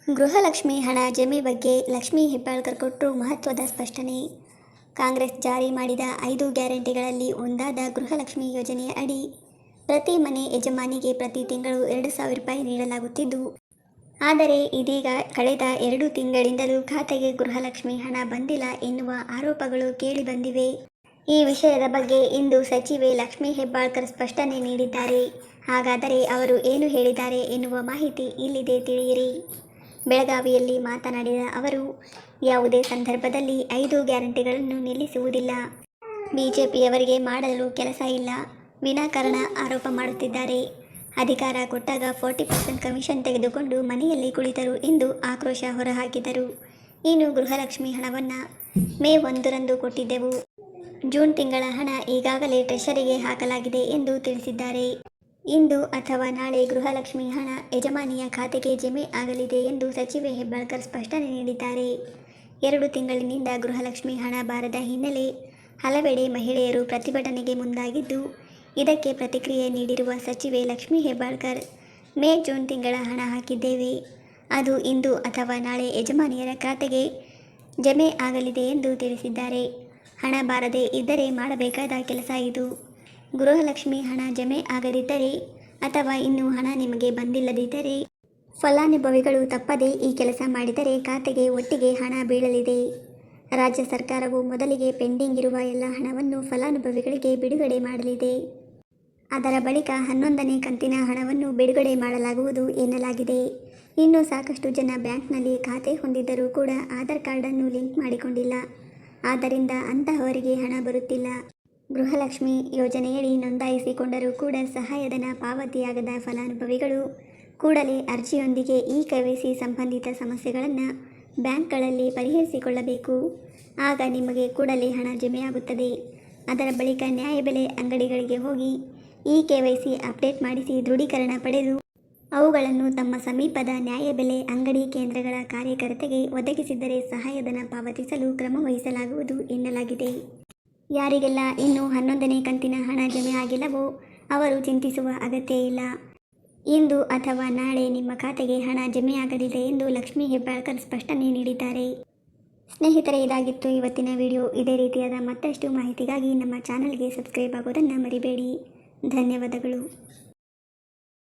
ಗೃಹಲಕ್ಷ್ಮಿ ಹಣ ಜಮೆ ಬಗ್ಗೆ ಲಕ್ಷ್ಮೀ ಹೆಬ್ಬಾಳ್ಕರ್ ಕೊಟ್ಟರು ಮಹತ್ವದ ಸ್ಪಷ್ಟನೆ. ಕಾಂಗ್ರೆಸ್ ಜಾರಿ ಮಾಡಿದ 5 ಗ್ಯಾರಂಟಿಗಳಲ್ಲಿ ಒಂದಾದ ಗೃಹಲಕ್ಷ್ಮಿ ಯೋಜನೆಯ ಅಡಿ ಪ್ರತಿ ಮನೆ ಯಜಮಾನಿಗೆ ಪ್ರತಿ ತಿಂಗಳು 2,000 ರೂಪಾಯಿ ನೀಡಲಾಗುತ್ತಿದ್ದು, ಆದರೆ ಇದೀಗ ಕಳೆದ 2 ತಿಂಗಳಿಂದಲೂ ಖಾತೆಗೆ ಗೃಹಲಕ್ಷ್ಮಿ ಹಣ ಬಂದಿಲ್ಲ ಎನ್ನುವ ಆರೋಪಗಳು ಕೇಳಿಬಂದಿವೆ. ಈ ವಿಷಯದ ಬಗ್ಗೆ ಇಂದು ಸಚಿವೆ ಲಕ್ಷ್ಮೀ ಹೆಬ್ಬಾಳ್ಕರ್ ಸ್ಪಷ್ಟನೆ ನೀಡಿದ್ದಾರೆ. ಹಾಗಾದರೆ ಅವರು ಏನು ಹೇಳಿದ್ದಾರೆ ಎನ್ನುವ ಮಾಹಿತಿ ಇಲ್ಲಿದೆ, ತಿಳಿಯಿರಿ. ಬೆಳಗಾವಿಯಲ್ಲಿ ಮಾತನಾಡಿದ ಅವರು, ಯಾವುದೇ ಸಂದರ್ಭದಲ್ಲಿ 5 ಗ್ಯಾರಂಟಿಗಳನ್ನು ನಿಲ್ಲಿಸುವುದಿಲ್ಲ. ಬಿಜೆಪಿಯವರಿಗೆ ಮಾಡಲು ಕೆಲಸ ಇಲ್ಲ, ವಿನಾಕಾರಣ ಆರೋಪ ಮಾಡುತ್ತಿದ್ದಾರೆ. ಅಧಿಕಾರ ಕೊಟ್ಟಾಗ 40% ಕಮಿಷನ್ ತೆಗೆದುಕೊಂಡು ಮನೆಯಲ್ಲಿ ಕುಳಿತರು ಎಂದು ಆಕ್ರೋಶ ಹೊರಹಾಕಿದರು. ಇನ್ನು ಗೃಹಲಕ್ಷ್ಮಿ ಹಣವನ್ನು ಮೇ 1ರಂದು ಕೊಟ್ಟಿದ್ದೆವು. ಜೂನ್ ತಿಂಗಳ ಹಣ ಈಗಾಗಲೇ ಟ್ರೆಷರಿಗೆ ಹಾಕಲಾಗಿದೆ ಎಂದು ತಿಳಿಸಿದ್ದಾರೆ. ಇಂದು ಅಥವಾ ನಾಳೆ ಗೃಹಲಕ್ಷ್ಮಿ ಹಣ ಯಜಮಾನಿಯ ಖಾತೆಗೆ ಜಮೆ ಆಗಲಿದೆ ಎಂದು ಸಚಿವೆ ಹೆಬ್ಬಾಳ್ಕರ್ ಸ್ಪಷ್ಟನೆ ನೀಡಿದ್ದಾರೆ. 2 ತಿಂಗಳಿನಿಂದ ಗೃಹಲಕ್ಷ್ಮಿ ಹಣ ಬಾರದ ಹಿನ್ನೆಲೆ ಹಲವೆಡೆ ಮಹಿಳೆಯರು ಪ್ರತಿಭಟನೆಗೆ ಮುಂದಾಗಿದ್ದು, ಇದಕ್ಕೆ ಪ್ರತಿಕ್ರಿಯೆ ನೀಡಿರುವ ಸಚಿವೆ ಲಕ್ಷ್ಮೀ ಹೆಬ್ಬಾಳ್ಕರ್, ಮೇ ಜೂನ್ ತಿಂಗಳ ಹಣ ಹಾಕಿದ್ದೇವೆ, ಅದು ಇಂದು ಅಥವಾ ನಾಳೆ ಯಜಮಾನಿಯರ ಖಾತೆಗೆ ಜಮೆ ಆಗಲಿದೆ ಎಂದು ತಿಳಿಸಿದ್ದಾರೆ. ಹಣ ಬಾರದೇ ಇದ್ದರೆ ಮಾಡಬೇಕಾದ ಕೆಲಸ ಇದು. ಗೃಹಲಕ್ಷ್ಮಿ ಹಣ ಜಮೆ ಆಗದಿದ್ದರೆ ಅಥವಾ ಇನ್ನೂ ಹಣ ನಿಮಗೆ ಬಂದಿಲ್ಲದಿದ್ದರೆ ಫಲಾನುಭವಿಗಳು ತಪ್ಪದೇ ಈ ಕೆಲಸ ಮಾಡಿದರೆ ಖಾತೆಗೆ ಒಟ್ಟಿಗೆ ಹಣ ಬೀಳಲಿದೆ. ರಾಜ್ಯ ಸರ್ಕಾರವು ಮೊದಲಿಗೆ ಪೆಂಡಿಂಗ್ ಇರುವ ಎಲ್ಲ ಹಣವನ್ನು ಫಲಾನುಭವಿಗಳಿಗೆ ಬಿಡುಗಡೆ ಮಾಡಲಿದೆ. ಅದರ ಬಳಿಕ 11ನೇ ಕಂತಿನ ಹಣವನ್ನು ಬಿಡುಗಡೆ ಮಾಡಲಾಗುವುದು ಎನ್ನಲಾಗಿದೆ. ಇನ್ನು ಸಾಕಷ್ಟು ಜನ ಬ್ಯಾಂಕ್ನಲ್ಲಿ ಖಾತೆ ಹೊಂದಿದ್ದರೂ ಕೂಡ ಆಧಾರ್ ಕಾರ್ಡನ್ನು ಲಿಂಕ್ ಮಾಡಿಕೊಂಡಿಲ್ಲ. ಆದ್ದರಿಂದ ಅಂತಹವರಿಗೆ ಹಣ ಬರುತ್ತಿಲ್ಲ. ಗೃಹಲಕ್ಷ್ಮಿ ಯೋಜನೆಯಡಿ ನೋಂದಾಯಿಸಿಕೊಂಡರೂ ಕೂಡ ಸಹಾಯಧನ ಪಾವತಿಯಾಗದ ಫಲಾನುಭವಿಗಳು ಕೂಡಲೇ ಅರ್ಜಿಯೊಂದಿಗೆ KYC ಸಂಬಂಧಿತ ಸಮಸ್ಯೆಗಳನ್ನು ಬ್ಯಾಂಕ್ಗಳಲ್ಲಿ ಪರಿಹರಿಸಿಕೊಳ್ಳಬೇಕು. ಆಗ ನಿಮಗೆ ಕೂಡಲೇ ಹಣ ಜಮೆಯಾಗುತ್ತದೆ. ಅದರ ಬಳಿಕ ನ್ಯಾಯಬೆಲೆ ಅಂಗಡಿಗಳಿಗೆ ಹೋಗಿ KYC ಅಪ್ಡೇಟ್ ಮಾಡಿಸಿ ದೃಢೀಕರಣ ಪಡೆದು ಅವುಗಳನ್ನು ತಮ್ಮ ಸಮೀಪದ ನ್ಯಾಯಬೆಲೆ ಅಂಗಡಿ ಕೇಂದ್ರಗಳ ಕಾರ್ಯಕರ್ತೆಗೆ ಒದಗಿಸಿದರೆ ಸಹಾಯಧನ ಪಾವತಿಸಲು ಕ್ರಮ ವಹಿಸಲಾಗುವುದು ಎನ್ನಲಾಗಿದೆ. ಯಾರಿಗೆಲ್ಲ ಇನ್ನೂ 11ನೇ ಕಂತಿನ ಹಣ ಜಮೆ ಆಗಿಲ್ಲವೋ ಅವರು ಚಿಂತಿಸುವ ಅಗತ್ಯ ಇಲ್ಲ. ಇಂದು ಅಥವಾ ನಾಳೆ ನಿಮ್ಮ ಖಾತೆಗೆ ಹಣ ಜಮೆಯಾಗಲಿದೆ ಎಂದು ಲಕ್ಷ್ಮೀ ಹೆಬ್ಬಾಳ್ಕರ್ ಸ್ಪಷ್ಟನೆ ನೀಡಿದ್ದಾರೆ. ಸ್ನೇಹಿತರೆ, ಇದಾಗಿತ್ತು ಇವತ್ತಿನ ವಿಡಿಯೋ. ಇದೇ ರೀತಿಯಾದ ಮತ್ತಷ್ಟು ಮಾಹಿತಿಗಾಗಿ ನಮ್ಮ ಚಾನಲ್ಗೆ ಸಬ್ಸ್ಕ್ರೈಬ್ ಆಗೋದನ್ನು ಮರಿಬೇಡಿ. ಧನ್ಯವಾದಗಳು.